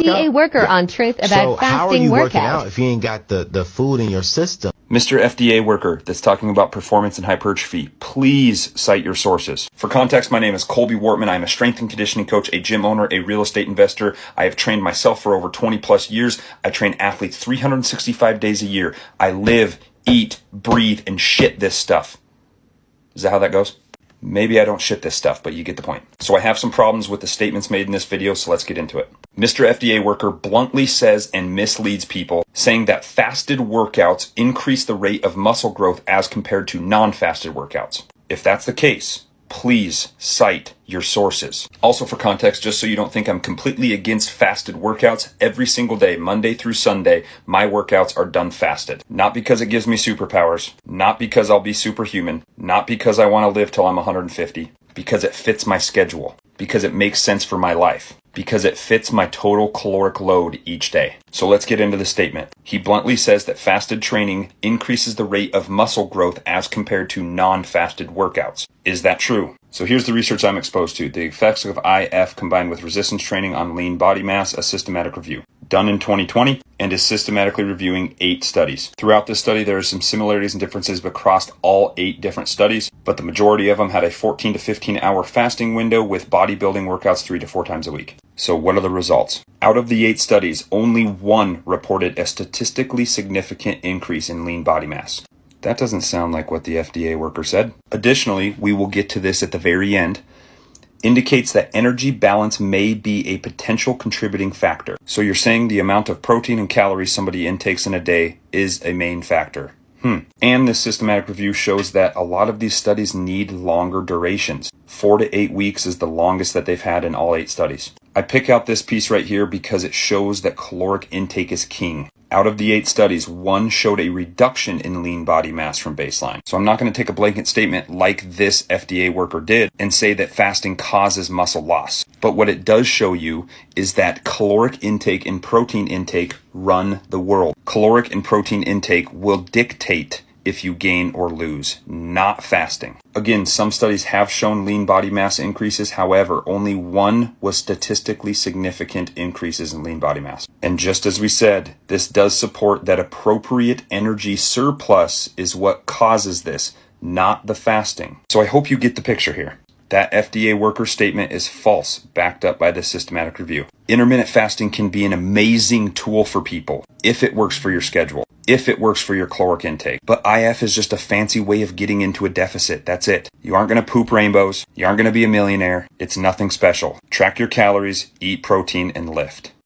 FDA worker on truth about So how are fasting you working workouts. out if you ain't got the food in your system? Mr. FDA worker that's talking about performance and hypertrophy, please cite your sources. For context, my name is Colby Wortman. I'm a strength and conditioning coach, a gym owner, a real estate investor. I have trained myself for over 20 plus years. I train athletes 365 days a year. I live, eat, breathe, and shit this stuff. Is that how that goes? Maybe I don't shit this stuff, but you get the point. So I have some problems with the statements made in this video, so let's get into it. Mr. FDA worker bluntly says and misleads people, saying that fasted workouts increase the rate of muscle growth as compared to non-fasted workouts. If that's the case, please cite your sources. Also for context, just so you don't think I'm completely against fasted workouts, every single day, Monday through Sunday, my workouts are done fasted. Not because it gives me superpowers, not because I'll be superhuman, not because I want to live till I'm 150, because it fits my schedule, because it makes sense for my life, because it fits my total caloric load each day. So let's get into the statement. He bluntly says that fasted training increases the rate of muscle growth as compared to non-fasted workouts. Is that true? So here's the research I'm exposed to. The effects of IF combined with resistance training on lean body mass, a systematic review. Done in 2020 and is systematically reviewing 8 studies. Throughout this study, there are some similarities and differences across all 8 different studies, but the majority of them had a 14 to 15 hour fasting window with bodybuilding workouts 3 to 4 times a week. So what are the results? Out of the 8 studies, only 1 reported a statistically significant increase in lean body mass. That doesn't sound like what the FDA worker said. Additionally, we will get to this at the very end, indicates that energy balance may be a potential contributing factor. So you're saying the amount of protein and calories somebody intakes in a day is a main factor. And this systematic review shows that a lot of these studies need longer durations. 4 to 8 weeks is the longest that they've had in all 8 studies. I pick out this piece right here because it shows that caloric intake is king. Out of the 8 studies, 1 showed a reduction in lean body mass from baseline. So I'm not going to take a blanket statement like this FDA worker did and say that fasting causes muscle loss. But what it does show you is that caloric intake and protein intake run the world. Caloric and protein intake will dictate if you gain or lose, not fasting. Again, some studies have shown lean body mass increases. However, only 1 was statistically significant increases in lean body mass. And just as we said, this does support that appropriate energy surplus is what causes this, not the fasting. So I hope you get the picture here. That FDA worker statement is false, backed up by the systematic review. Intermittent fasting can be an amazing tool for people if it works for your schedule, if it works for your caloric intake. But IF is just a fancy way of getting into a deficit. That's it. You aren't going to poop rainbows. You aren't going to be a millionaire. It's nothing special. Track your calories, eat protein, and lift.